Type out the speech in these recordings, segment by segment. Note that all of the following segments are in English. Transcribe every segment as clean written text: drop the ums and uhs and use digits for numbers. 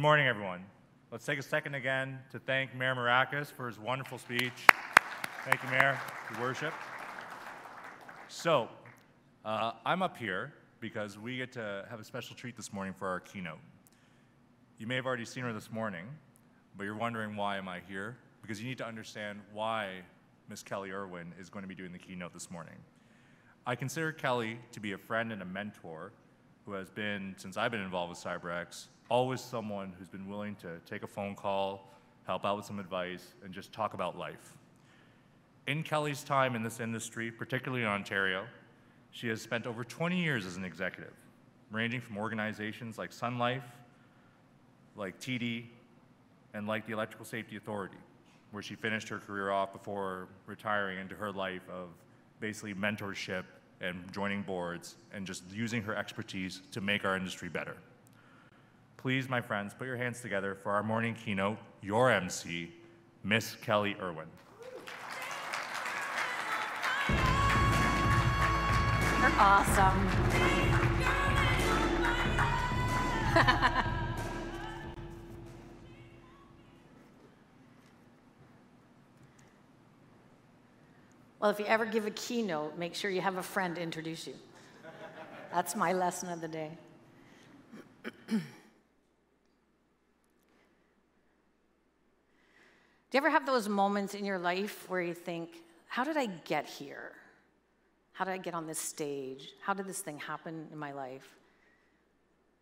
morning, everyone. Let's take a second again to thank Mayor Maracas for his wonderful speech. Thank you, Mayor, your worship. So, I'm up here because we get to have a special treat this morning for our keynote. You may have already seen her this morning, but you're wondering why am I here? Because you need to understand why Ms. Kelley Irwin is going to be doing the keynote this morning. I consider Kelley to be a friend and a mentor who has been, since I've been involved with CyberX, always someone who's been willing to take a phone call, help out with some advice, and just talk about life. In Kelley's time in this industry, particularly in Ontario, she has spent over 20 years as an executive, ranging from organizations like Sun Life, like TD, and like the Electrical Safety Authority, where she finished her career off before retiring into her life of basically mentorship and joining boards and just using her expertise to make our industry better. Please, my friends, put your hands together for our morning keynote, your MC, Miss Kelley Irwin. You're awesome. Well, if you ever give a keynote, make sure you have a friend to introduce you. That's my lesson of the day. Do you ever have those moments in your life where you think, how did I get here? How did I get on this stage? How did this thing happen in my life?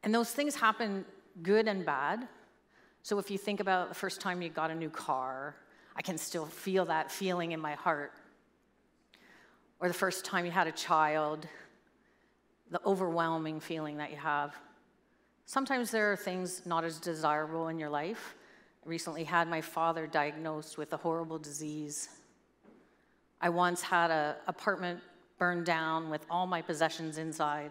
And those things happen good and bad. So if you think about the first time you got a new car, I can still feel that feeling in my heart. Or the first time you had a child, the overwhelming feeling that you have. Sometimes there are things not as desirable in your life. I recently had my father diagnosed with a horrible disease. I once had an apartment burned down with all my possessions inside.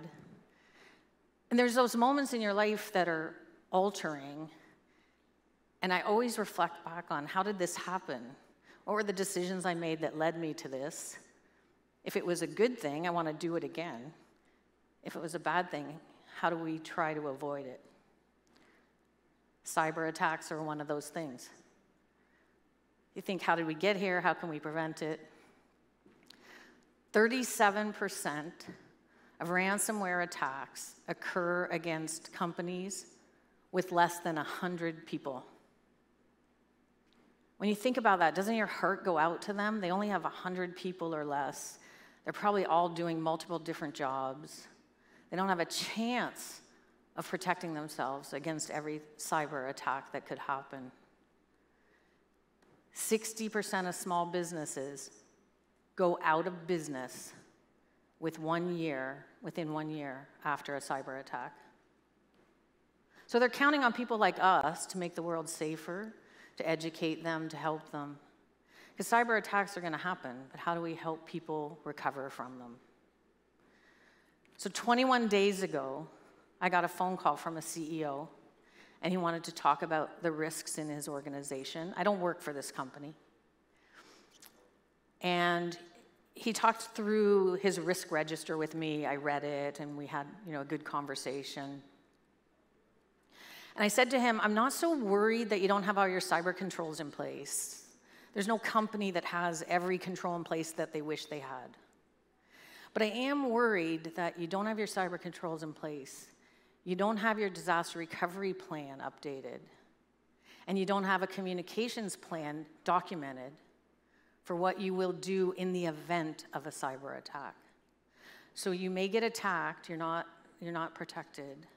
And there's those moments in your life that are altering, and I always reflect back on how did this happen? What were the decisions I made that led me to this? If it was a good thing, I want to do it again. If it was a bad thing, how do we try to avoid it? Cyber attacks are one of those things. You think, how did we get here? How can we prevent it? 37% of ransomware attacks occur against companies with less than 100 people. When you think about that, doesn't your heart go out to them? They only have 100 people or less. They're probably all doing multiple different jobs. They don't have a chance of protecting themselves against every cyber attack that could happen. 60% of small businesses go out of business within 1 year after a cyber attack. So they're counting on people like us to make the world safer, to educate them, to help them. Because cyber attacks are going to happen, but how do we help people recover from them? So 21 days ago, I got a phone call from a CEO, and he wanted to talk about the risks in his organization. I don't work for this company. And he talked through his risk register with me. I read it, and we had, a good conversation. And I said to him, I'm not so worried that you don't have all your cyber controls in place. There's no company that has every control in place that they wish they had. But I am worried that you don't have your cyber controls in place, you don't have your disaster recovery plan updated, and you don't have a communications plan documented for what you will do in the event of a cyber attack. So you may get attacked, you're not protected.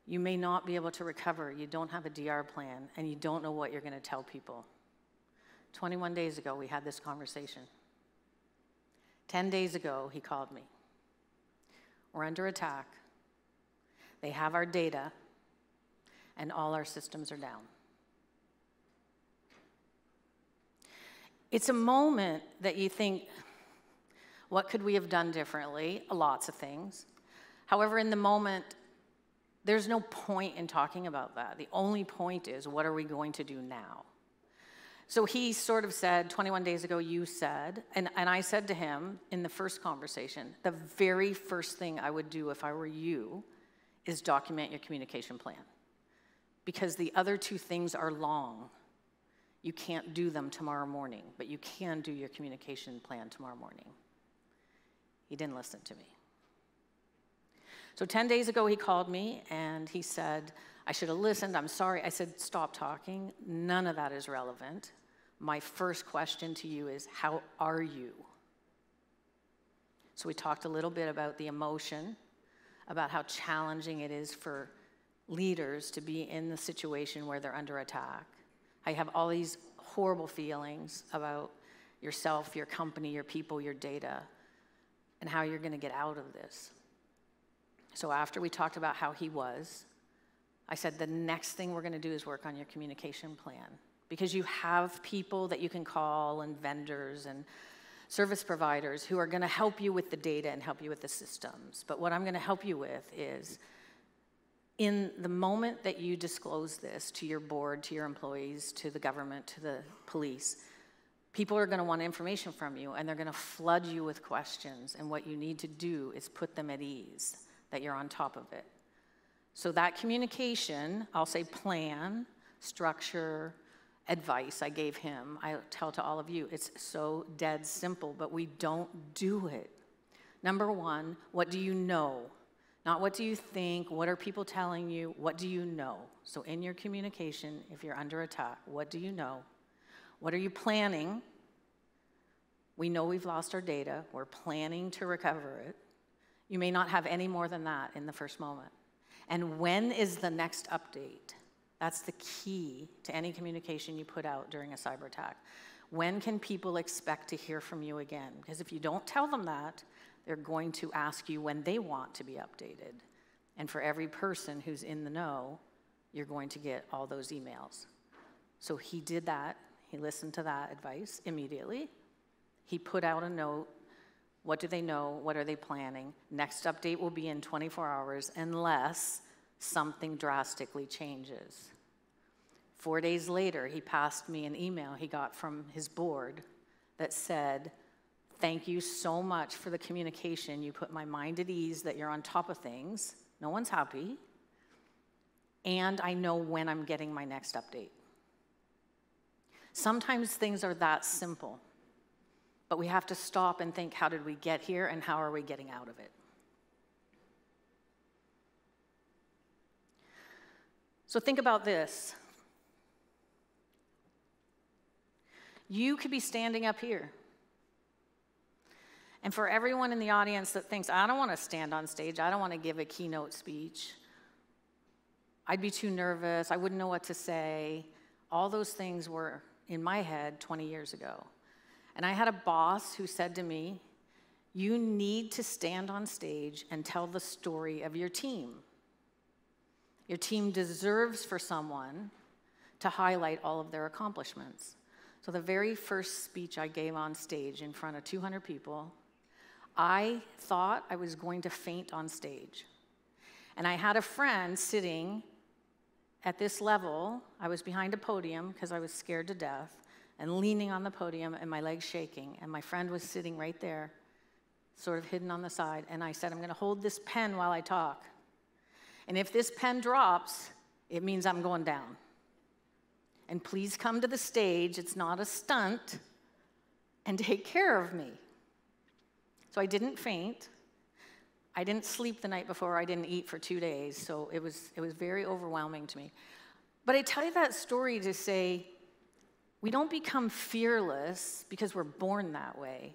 You may not be able to recover, you don't have a DR plan, and you don't know what you're going to tell people. 21 days ago, we had this conversation. 10 days ago, he called me. We're under attack. They have our data, and all our systems are down. It's a moment that you think, what could we have done differently? Lots of things. However, in the moment, there's no point in talking about that. The only point is, what are we going to do now? So he sort of said, 21 days ago, you said, and I said to him in the first conversation, the very first thing I would do if I were you is document your communication plan. because the other two things are long. You can't do them tomorrow morning, but you can do your communication plan tomorrow morning. He didn't listen to me. So 10 days ago, he called me and he said, I should have listened, I'm sorry. I said, stop talking. None of that is relevant. My first question to you is, how are you? So we talked a little bit about the emotion, about how challenging it is for leaders to be in the situation where they're under attack. I have all these horrible feelings about yourself, your company, your people, your data, and how you're going to get out of this. So after we talked about how he was, I said the next thing we're going to do is work on your communication plan, because you have people that you can call and vendors and service providers who are going to help you with the data and help you with the systems. But what I'm going to help you with is, in the moment that you disclose this to your board, to your employees, to the government, to the police, people are going to want information from you, and they're going to flood you with questions. And what you need to do is put them at ease, that you're on top of it. So that communication, I'll say plan, structure, advice I gave him, I tell to all of you, it's so dead simple, but we don't do it. Number one, what do you know? Not what do you think, what are people telling you, what do you know? So in your communication, if you're under attack, what do you know? What are you planning? We know we've lost our data, we're planning to recover it. You may not have any more than that in the first moment. And when is the next update? That's the key to any communication you put out during a cyber attack. When can people expect to hear from you again? Because if you don't tell them that, they're going to ask you when they want to be updated. And for every person who's in the know, you're going to get all those emails. So he did that. He listened to that advice immediately. He put out a note. What do they know? What are they planning? Next update will be in 24 hours unless something drastically changes. 4 days later, he passed me an email he got from his board that said, thank you so much for the communication. You put my mind at ease that you're on top of things. No one's happy. And I know when I'm getting my next update. Sometimes things are that simple. But we have to stop and think, how did we get here and how are we getting out of it? So think about this. You could be standing up here. And for everyone in the audience that thinks, I don't want to stand on stage, I don't want to give a keynote speech, I'd be too nervous, I wouldn't know what to say, all those things were in my head 20 years ago. And I had a boss who said to me, you need to stand on stage and tell the story of your team. Your team deserves for someone to highlight all of their accomplishments. So the very first speech I gave on stage in front of 200 people, I thought I was going to faint on stage. And I had a friend sitting at this level. I was behind a podium because I was scared to death, and leaning on the podium and my legs shaking. And my friend was sitting right there, sort of hidden on the side. And I said, I'm going to hold this pen while I talk. And if this pen drops, it means I'm going down. And please come to the stage, it's not a stunt, and take care of me. So I didn't faint. I didn't sleep the night before. I didn't eat for 2 days. So it was very overwhelming to me. But I tell you that story to say, we don't become fearless because we're born that way.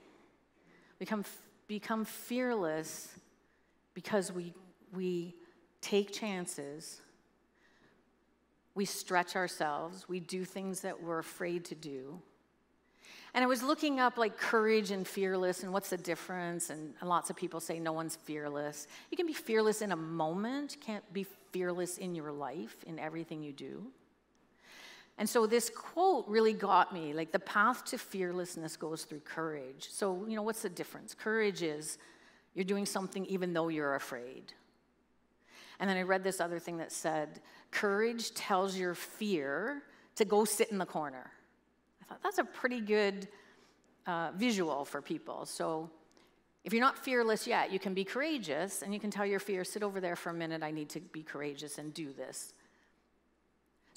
We become fearless because we take chances, we stretch ourselves, we do things that we're afraid to do. And I was looking up like courage and fearless and what's the difference, and lots of people say no one's fearless. You can be fearless in a moment, you can't be fearless in your life, in everything you do. And so this quote really got me, like the path to fearlessness goes through courage. So, what's the difference? Courage is you're doing something even though you're afraid. And then I read this other thing that said, courage tells your fear to go sit in the corner. I thought that's a pretty good visual for people. So if you're not fearless yet, you can be courageous, and you can tell your fear, sit over there for a minute, I need to be courageous and do this.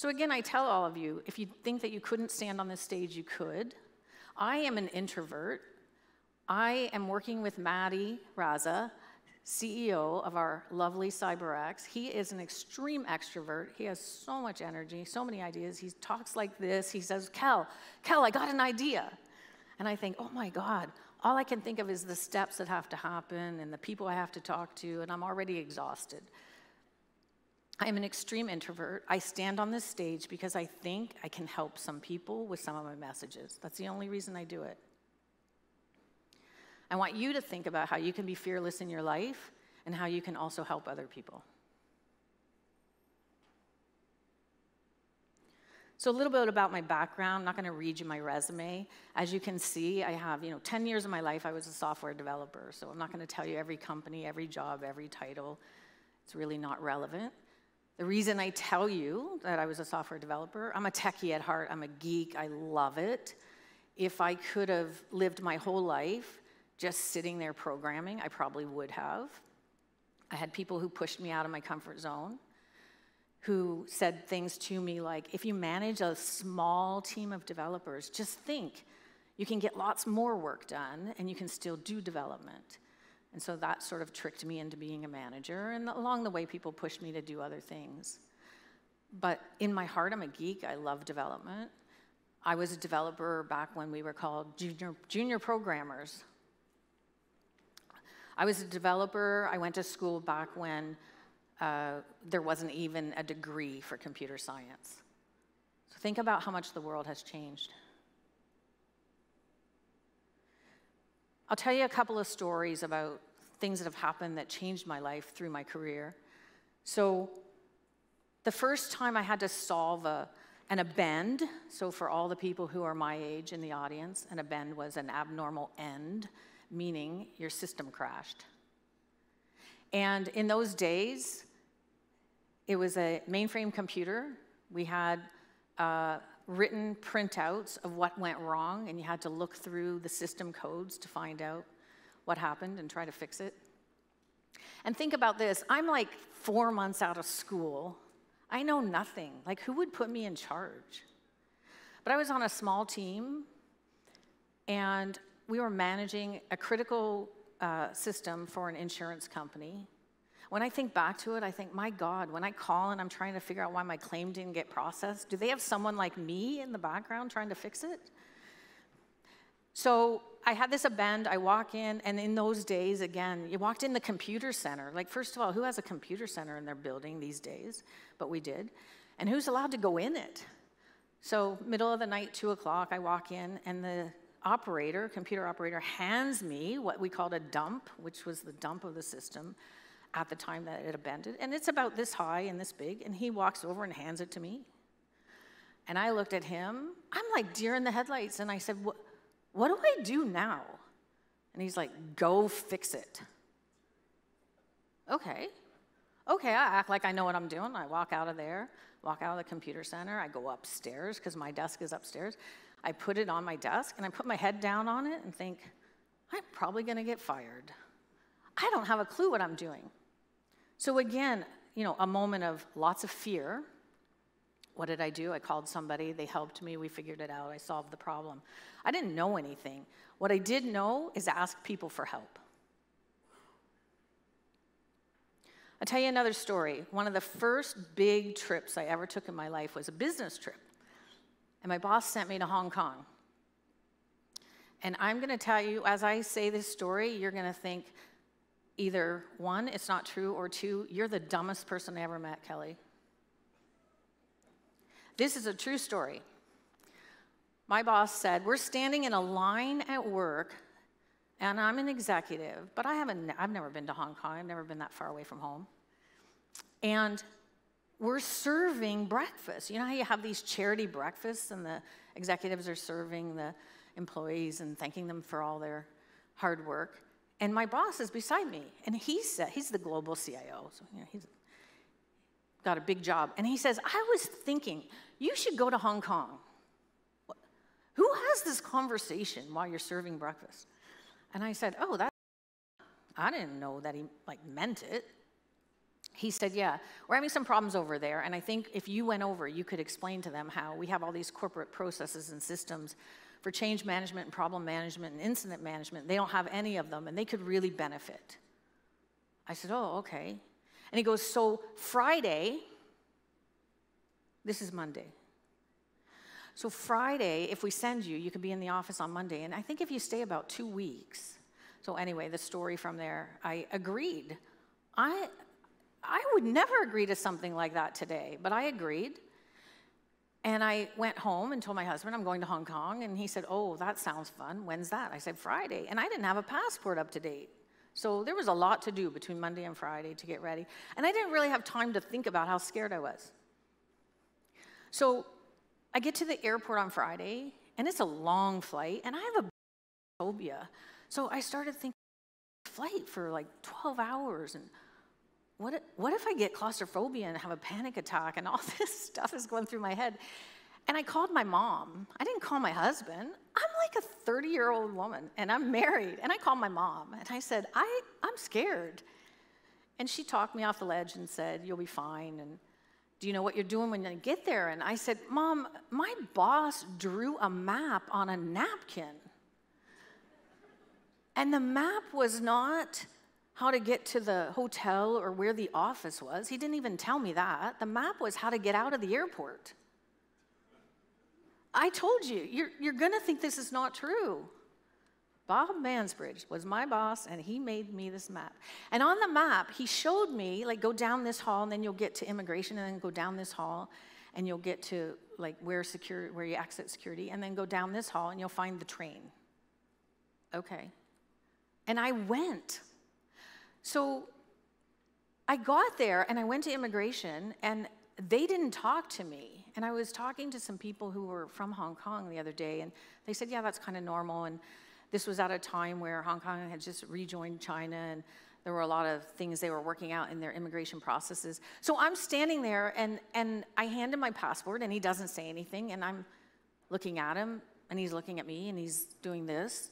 So again, I tell all of you, if you think that you couldn't stand on this stage, you could. I am an introvert. I am working with Maddie Raza, CEO of our lovely CyberX. He is an extreme extrovert. He has so much energy, so many ideas. He talks like this. He says, Kel, I got an idea. And I think, oh my God, all I can think of is the steps that have to happen and the people I have to talk to, and I'm already exhausted. I am an extreme introvert. I stand on this stage because I think I can help some people with some of my messages. That's the only reason I do it. I want you to think about how you can be fearless in your life and how you can also help other people. So a little bit about my background. I'm not going to read you my resume. As you can see, I have 10 years of my life I was a software developer. So I'm not going to tell you every company, every job, every title. It's really not relevant. The reason I tell you that I was a software developer, I'm a techie at heart. I'm a geek. I love it. If I could have lived my whole life just sitting there programming, I probably would have. I had people who pushed me out of my comfort zone, who said things to me like, if you manage a small team of developers, just think, you can get lots more work done and you can still do development. And so that sort of tricked me into being a manager, and along the way, people pushed me to do other things. But in my heart, I'm a geek. I love development. I was a developer back when we were called junior programmers. I was a developer. I went to school back when there wasn't even a degree for computer science. So think about how much the world has changed. I'll tell you a couple of stories about things that have happened that changed my life through my career. So the first time I had to solve an append, so for all the people who are my age in the audience, an append was an abnormal end, meaning your system crashed. And in those days, it was a mainframe computer. We had written printouts of what went wrong, and you had to look through the system codes to find out what happened and try to fix it. And think about this. I'm like 4 months out of school. I know nothing. Like, who would put me in charge? But I was on a small team, and we were managing a critical system for an insurance company. When I think back to it, I think, my God, when I call and I'm trying to figure out why my claim didn't get processed, do they have someone like me in the background trying to fix it? So I had this append. I walk in, and in those days, again, you walked in the computer center. Like, first of all, who has a computer center in their building these days? But we did. And who's allowed to go in it? So middle of the night, 2 o'clock, I walk in, and the computer operator, hands me what we called a dump, which was the dump of the system at the time that it appended. And it's about this high and this big, and he walks over and hands it to me. And I looked at him. I'm like deer in the headlights, and I said, what do I do now? And he's like, go fix it. Okay, I act like I know what I'm doing. I walk out of there, walk out of the computer center. I go upstairs, because my desk is upstairs. I put it on my desk, and I put my head down on it and think, I'm probably going to get fired. I don't have a clue what I'm doing. So again, a moment of lots of fear. What did I do? I called somebody. They helped me. We figured it out. I solved the problem. I didn't know anything. What I did know is ask people for help. I'll tell you another story. One of the first big trips I ever took in my life was a business trip. And my boss sent me to Hong Kong. And I'm going to tell you, as I say this story, you're going to think, either one, it's not true, or two, you're the dumbest person I ever met, Kelley. This is a true story. My boss said, we're standing in a line at work, and I'm an executive, but I've never been to Hong Kong. I've never been that far away from home. And we're serving breakfast. You know how you have these charity breakfasts, and the executives are serving the employees and thanking them for all their hard work? And my boss is beside me, and he's the global CIO, so he's got a big job. And he says, I was thinking, you should go to Hong Kong. Who has this conversation while you're serving breakfast? And I said, I didn't know that he meant it. he said, yeah, we're having some problems over there, and I think if you went over, you could explain to them how we have all these corporate processes and systems for change management and problem management and incident management. They don't have any of them, and they could really benefit. I said, oh, okay. And he goes, so Friday, this is Monday. So Friday, if we send you, you could be in the office on Monday, and I think if you stay about 2 weeks. So anyway, the story from there, I agreed. I would never agree to something like that today, but I agreed. And I went home and told my husband, I'm going to Hong Kong. And he said, oh, that sounds fun. When's that? I said, Friday. And I didn't have a passport up to date. So there was a lot to do between Monday and Friday to get ready. And I didn't really have time to think about how scared I was. So I get to the airport on Friday, and it's a long flight, and I have a phobia. So I started thinking, flight for like 12 hours, and what if I get claustrophobia and have a panic attack, and all this stuff is going through my head? And I called my mom. I didn't call my husband. I'm like a 30-year-old woman, and I'm married. And I called my mom, and I said, I'm scared. And she talked me off the ledge and said, you'll be fine, and do you know what you're doing when you get there? And I said, Mom, my boss drew a map on a napkin. And the map was not how to get to the hotel or where the office was. He didn't even tell me that. The map was how to get out of the airport. I told you, you're going to think this is not true. Bob Mansbridge was my boss, and he made me this map. And on the map, he showed me, like, go down this hall, and then you'll get to immigration, and then go down this hall, and you'll get to, like, where you exit security, and then go down this hall, and you'll find the train. Okay. And I went. So I got there, and I went to immigration, and they didn't talk to me. And I was talking to some people who were from Hong Kong the other day, and they said, yeah, that's kind of normal. And this was at a time where Hong Kong had just rejoined China, and there were a lot of things they were working out in their immigration processes. So I'm standing there, and I hand him my passport, and he doesn't say anything, and I'm looking at him, and he's looking at me, and he's doing this.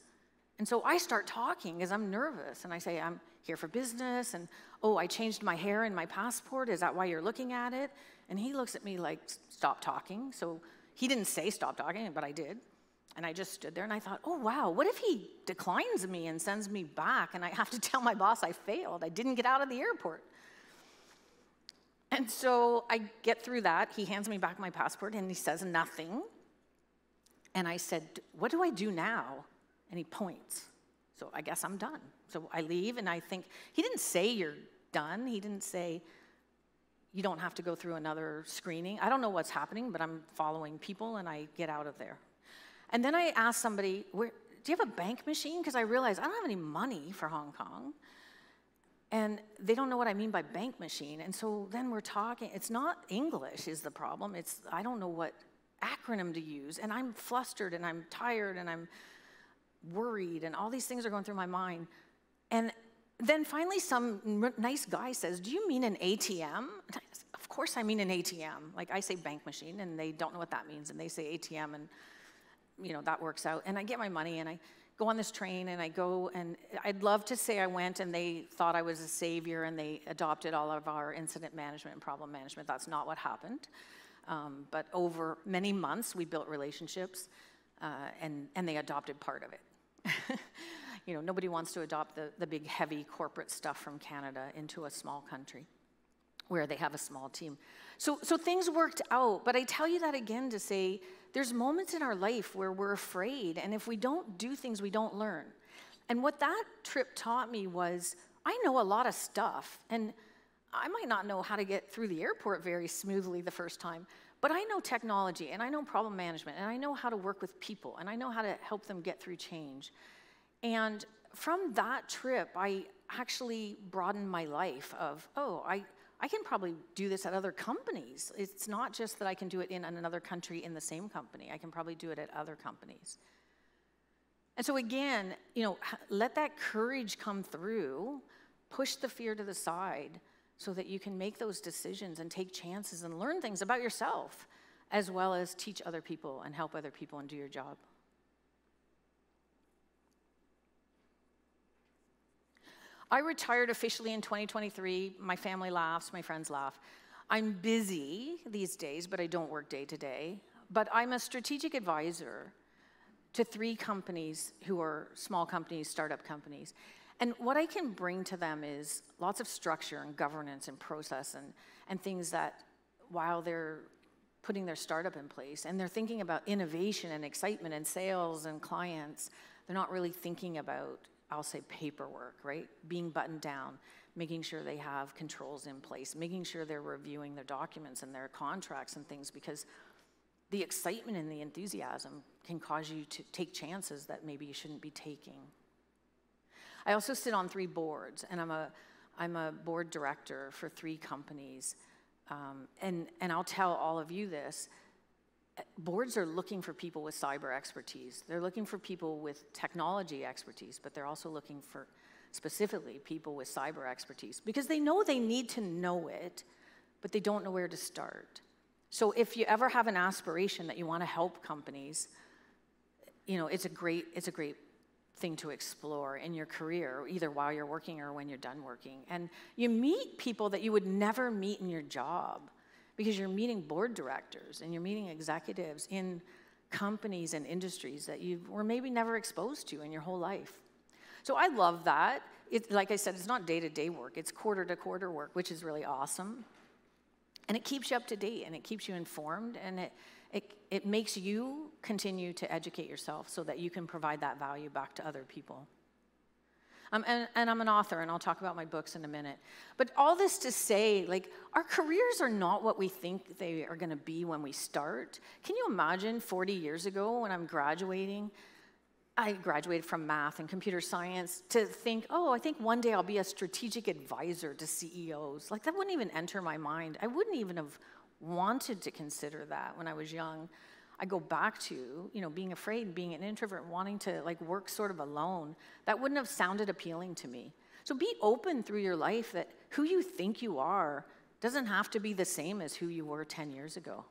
And so I start talking because I'm nervous, and I say, I'm here for business, and oh, I changed my hair in my passport. Is that why you're looking at it? And he looks at me like, stop talking. So he didn't say stop talking, but I did. And I just stood there, and I thought, oh, wow, what if he declines me and sends me back, and I have to tell my boss I failed? I didn't get out of the airport. And so I get through that. He hands me back my passport, and he says nothing. And I said, what do I do now? And he points. So I guess I'm done. So I leave, and I think, he didn't say you're done. He didn't say you don't have to go through another screening. I don't know what's happening, but I'm following people, and I get out of there. And then I asked somebody, do you have a bank machine? Because I realized I don't have any money for Hong Kong. And they don't know what I mean by bank machine. And so then we're talking. It's not English is the problem. I don't know what acronym to use. And I'm flustered, and I'm tired, and I'm worried, and all these things are going through my mind. And then finally some nice guy says, do you mean an ATM? And I said, of course I mean an ATM. Like, I say bank machine, and they don't know what that means, and they say ATM, and you know, that works out. And I get my money, and I go on this train, and I go, and I'd love to say I went, and they thought I was a savior, and they adopted all of our incident management and problem management. That's not what happened. But over many months, we built relationships, and they adopted part of it. You know, nobody wants to adopt the big, heavy corporate stuff from Canada into a small country where they have a small team. So things worked out, but I tell you that again to say there's moments in our life where we're afraid, and if we don't do things, we don't learn. And what that trip taught me was I know a lot of stuff, and I might not know how to get through the airport very smoothly the first time, but I know technology, and I know problem management, and I know how to work with people, and I know how to help them get through change. And from that trip, I actually broadened my life of, oh, I can probably do this at other companies. It's not just that I can do it in another country in the same company. I can probably do it at other companies. And so again, you know, let that courage come through, push the fear to the side so that you can make those decisions and take chances and learn things about yourself, as well as teach other people and help other people and do your job. I retired officially in 2023. My family laughs, my friends laugh. I'm busy these days, but I don't work day to day. But I'm a strategic advisor to 3 companies who are small companies, startup companies. And what I can bring to them is lots of structure and governance and process and things that while they're putting their startup in place and they're thinking about innovation and excitement and sales and clients, they're not really thinking about, I'll say, paperwork, right? Being buttoned down, making sure they have controls in place, making sure they're reviewing their documents and their contracts and things, because the excitement and the enthusiasm can cause you to take chances that maybe you shouldn't be taking. I also sit on 3 boards, and I'm a board director for 3 companies. And I'll tell all of you this, boards are looking for people with cyber expertise. They're looking for people with technology expertise, but they're also looking for specifically people with cyber expertise because they know they need to know it, but they don't know where to start. So if you ever have an aspiration that you want to help companies, you know, it's a great thing to explore in your career, either while you're working or when you're done working. And you meet people that you would never meet in your job because you're meeting board directors and you're meeting executives in companies and industries that you were maybe never exposed to in your whole life. So I love that. Like I said, it's not day-to-day work, it's quarter-to-quarter work, which is really awesome. And it keeps you up to date and it keeps you informed, and it makes you continue to educate yourself so that you can provide that value back to other people. And I'm an author, and I'll talk about my books in a minute. But all this to say, like, our careers are not what we think they are going to be when we start. Can you imagine 40 years ago when I'm graduating? I graduated from math and computer science to think, oh, I think one day I'll be a strategic advisor to CEOs. Like, that wouldn't even enter my mind. I wouldn't even have wanted to consider that when I was young. I go back to, you know, being afraid, being an introvert, wanting to like work sort of alone. That wouldn't have sounded appealing to me. So be open through your life that who you think you are doesn't have to be the same as who you were 10 years ago.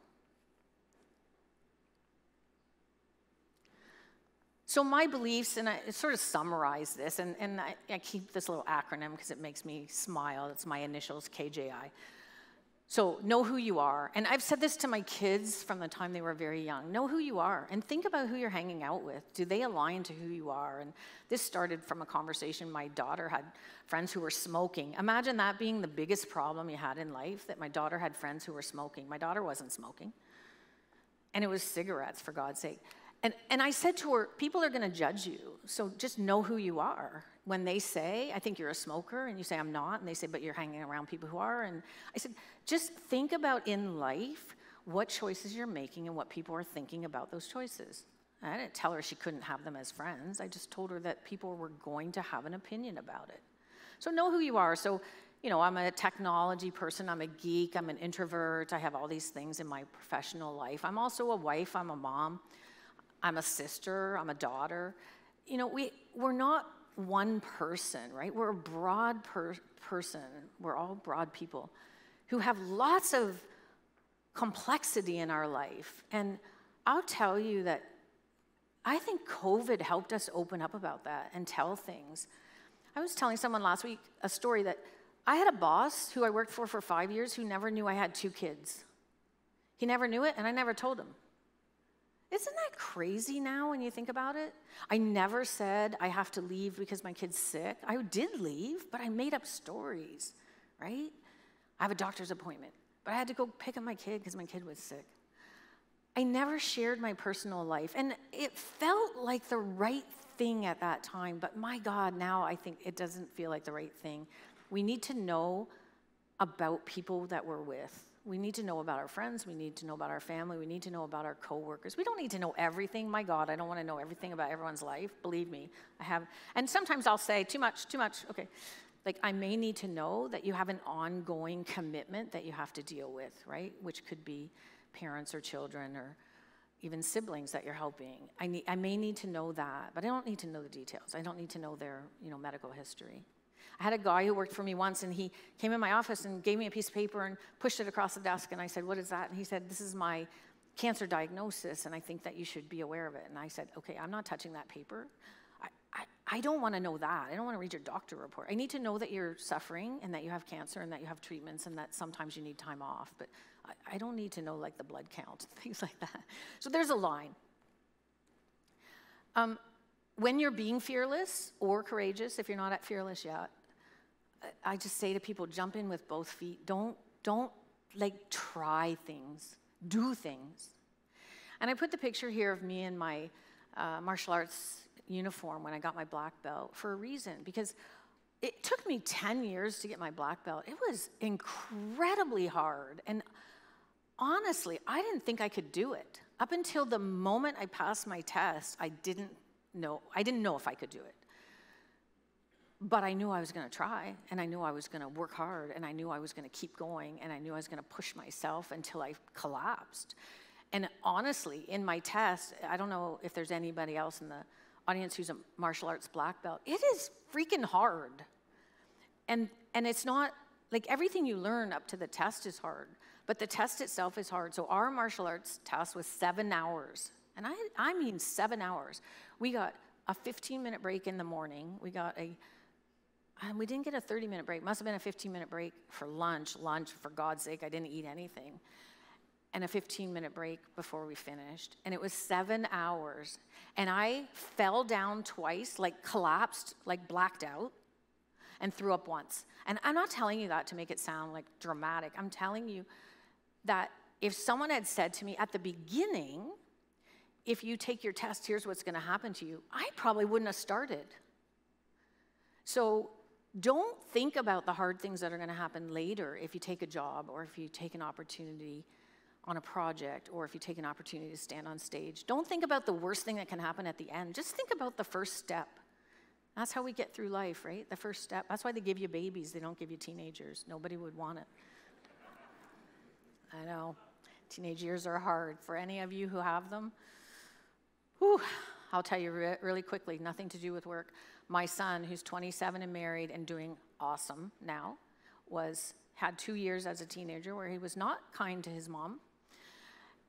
So my beliefs, and I sort of summarize this, and I keep this little acronym because it makes me smile. It's my initials, KJI. So know who you are. And I've said this to my kids from the time they were very young. Know who you are and think about who you're hanging out with. Do they align to who you are? And this started from a conversation. My daughter had friends who were smoking. Imagine that being the biggest problem you had in life, that my daughter had friends who were smoking. My daughter wasn't smoking. And it was cigarettes, for God's sake. And I said to her, people are going to judge you, so just know who you are. When they say, I think you're a smoker, and you say, I'm not, and they say, but you're hanging around people who are, and I said, just think about in life what choices you're making and what people are thinking about those choices. I didn't tell her she couldn't have them as friends. I just told her that people were going to have an opinion about it. So know who you are. So, you know, I'm a technology person, I'm a geek, I'm an introvert, I have all these things in my professional life. I'm also a wife, I'm a mom. I'm a sister, I'm a daughter. You know, we're not one person, right? We're a broad person. We're all broad people who have lots of complexity in our life. And I'll tell you that I think COVID helped us open up about that and tell things. I was telling someone last week a story that I had a boss who I worked for 5 years who never knew I had 2 kids. He never knew it, and I never told him. Isn't that crazy now when you think about it? I never said I have to leave because my kid's sick. I did leave, but I made up stories, right? I have a doctor's appointment, but I had to go pick up my kid because my kid was sick. I never shared my personal life, and it felt like the right thing at that time, but my God, now I think it doesn't feel like the right thing. We need to know about people that we're with. We need to know about our friends. We need to know about our family. We need to know about our coworkers. We don't need to know everything. My God, I don't want to know everything about everyone's life. Believe me, I have. And sometimes I'll say, too much, okay. Like, I may need to know that you have an ongoing commitment that you have to deal with, right? Which could be parents or children or even siblings that you're helping. I may need to know that, but I don't need to know the details. I don't need to know their, medical history. I had a guy who worked for me once, and he came in my office and gave me a piece of paper and pushed it across the desk, and I said, what is that? And he said, this is my cancer diagnosis, and I think that you should be aware of it. And I said, okay, I'm not touching that paper. I don't want to know that. I don't want to read your doctor report. I need to know that you're suffering and that you have cancer and that you have treatments and that sometimes you need time off. But I don't need to know like the blood count, things like that. So there's a line. When you're being fearless or courageous, if you're not at fearless yet, I just say to people, jump in with both feet. Don't like try things, do things. And I put the picture here of me in my martial arts uniform when I got my black belt for a reason, because it took me 10 years to get my black belt. It was incredibly hard. And honestly, I didn't think I could do it. Up until the moment I passed my test, I didn't know if I could do it. But I knew I was going to try, and I knew I was going to work hard, and I knew I was going to keep going, and I knew I was going to push myself until I collapsed. And honestly, in my test, I don't know if there's anybody else in the audience who's a martial arts black belt. It is freaking hard. And it's not, like everything you learn up to the test is hard, but the test itself is hard. So our martial arts test was 7 hours. And I mean 7 hours. We got a 15-minute break in the morning. We didn't get a 30-minute break. Must have been a 15-minute break for lunch. Lunch, for God's sake, I didn't eat anything. And a 15-minute break before we finished. And it was 7 hours. And I fell down twice, like collapsed, like blacked out, and threw up once. And I'm not telling you that to make it sound like dramatic. I'm telling you that if someone had said to me at the beginning, if you take your test, here's what's going to happen to you, I probably wouldn't have started. So don't think about the hard things that are going to happen later if you take a job or if you take an opportunity on a project, or if you take an opportunity to stand on stage. Don't think about the worst thing that can happen at the end. Just think about the first step. That's how we get through life, right? The first step. That's why they give you babies. They don't give you teenagers. Nobody would want it. I know. Teenage years are hard. For any of you who have them, whew, I'll tell you really quickly, nothing to do with work. My son, who's 27 and married and doing awesome now, had 2 years as a teenager where he was not kind to his mom.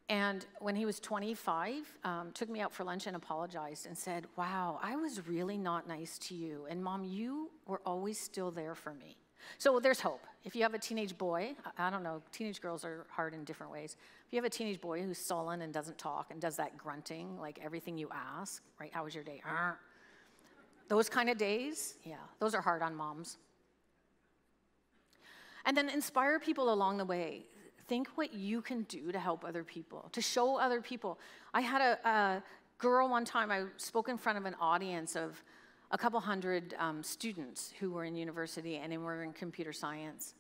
And when he was 25, took me out for lunch and apologized and said, wow, I was really not nice to you. And Mom, you were always still there for me. So there's hope. If you have a teenage boy, I don't know, teenage girls are hard in different ways. If you have a teenage boy who's sullen and doesn't talk and does that grunting, like everything you ask, right? How was your day? Those kind of days, yeah, those are hard on moms. And then inspire people along the way. Think what you can do to help other people, to show other people. I had a girl one time, I spoke in front of an audience of a couple hundred students who were in university and were in computer science.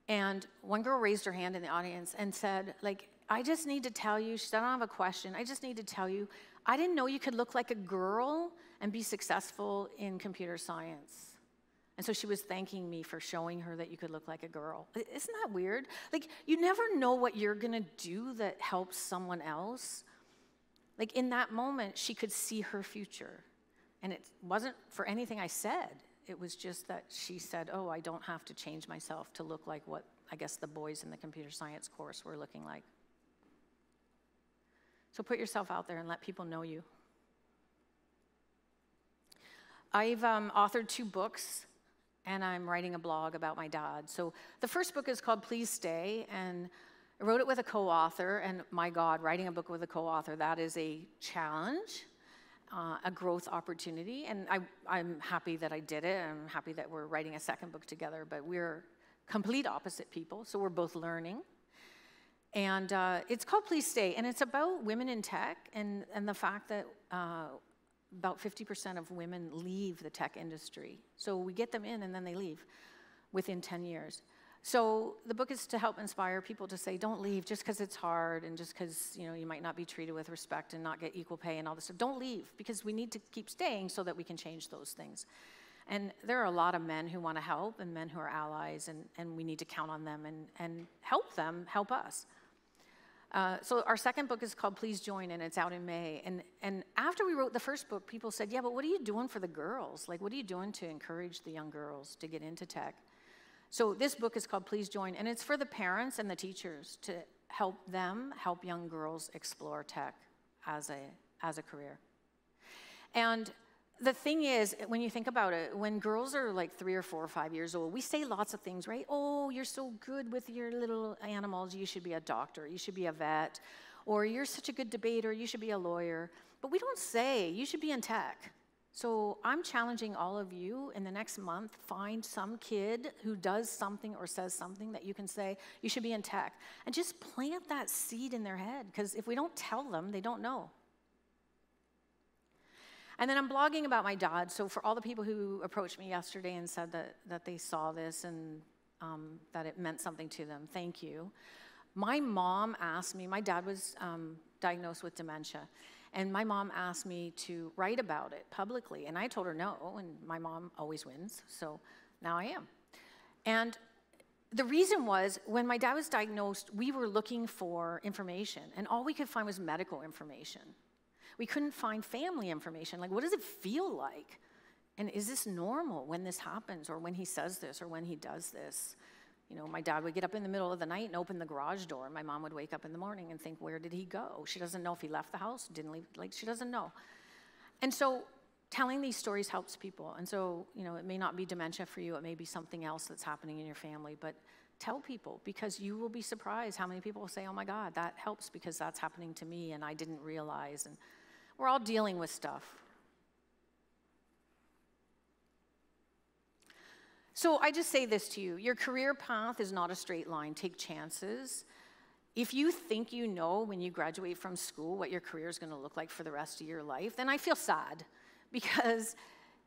And one girl raised her hand in the audience and said, like, I just need to tell you, she said, I don't have a question, I just need to tell you, I didn't know you could look like a girl and be successful in computer science. And so she was thanking me for showing her that you could look like a girl. Isn't that weird? Like, you never know what you're going to do that helps someone else. Like, in that moment, she could see her future. And it wasn't for anything I said. It was just that she said, oh, I don't have to change myself to look like what I guess the boys in the computer science course were looking like. So put yourself out there and let people know you. I've authored 2 books. And I'm writing a blog about my dad. So the first book is called Please Stay, and I wrote it with a co-author, and my God, writing a book with a co-author, that is a challenge, a growth opportunity, and I'm happy that I did it. I'm happy that we're writing a second book together, but we're complete opposite people, so we're both learning. And it's called Please Stay, and it's about women in tech and the fact that about 50% of women leave the tech industry. So we get them in and then they leave within 10 years. So the book is to help inspire people to say, don't leave just because it's hard and just because you might not be treated with respect and not get equal pay and all this stuff. Don't leave, because we need to keep staying so that we can change those things. And there are a lot of men who want to help and men who are allies, and we need to count on them and help them help us. So our second book is called Please Join, and it's out in May. And after we wrote the first book, people said, yeah, but what are you doing for the girls? Like, what are you doing to encourage the young girls to get into tech? So this book is called Please Join, and it's for the parents and the teachers to help them help young girls explore tech as a career. And the thing is, when you think about it, when girls are like 3 or 4 or 5 years old, we say lots of things, right? Oh, you're so good with your little animals, you should be a doctor, you should be a vet, or you're such a good debater, you should be a lawyer. But we don't say, you should be in tech. So I'm challenging all of you in the next month, find some kid who does something or says something that you can say, you should be in tech. And just plant that seed in their head, because if we don't tell them, they don't know. And then I'm blogging about my dad. So for all the people who approached me yesterday and said that they saw this and that it meant something to them, thank you. My mom asked me, my dad was diagnosed with dementia, and my mom asked me to write about it publicly, and I told her no, and my mom always wins, so now I am. And the reason was, when my dad was diagnosed, we were looking for information, and all we could find was medical information. We couldn't find family information, like what does it feel like? And is this normal when this happens, or when he says this, or when he does this? You know, my dad would get up in the middle of the night and open the garage door, and my mom would wake up in the morning and think, where did he go? She doesn't know if he left the house, didn't leave, like she doesn't know. And so telling these stories helps people. And so, you know, it may not be dementia for you, it may be something else that's happening in your family, but tell people, because you will be surprised how many people will say, oh my God, that helps because that's happening to me and I didn't realize. And we're all dealing with stuff. So I just say this to you, your career path is not a straight line. Take chances. If you think you know when you graduate from school what your career is going to look like for the rest of your life, then I feel sad, because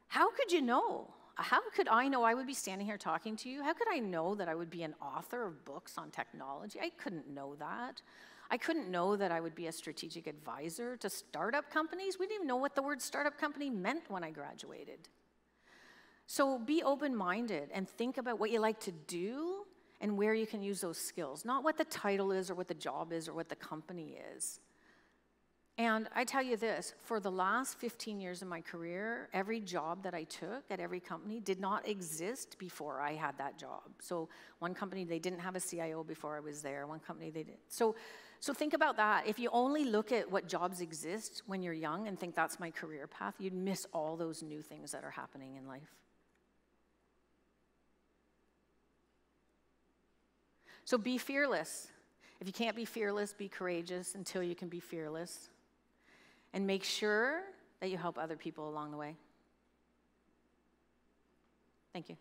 how could you know? How could I know? I would be standing here talking to you. How could I know that I would be an author of books on technology? I couldn't know that. I couldn't know that I would be a strategic advisor to startup companies. We didn't even know what the word startup company meant when I graduated. So be open-minded and think about what you like to do and where you can use those skills, not what the title is or what the job is or what the company is. And I tell you this, for the last 15 years of my career, every job that I took at every company did not exist before I had that job. So one company, they didn't have a CIO before I was there. One company, they did. So think about that. If you only look at what jobs exist when you're young and think that's my career path, you'd miss all those new things that are happening in life. So be fearless. If you can't be fearless, be courageous until you can be fearless. And make sure that you help other people along the way. Thank you.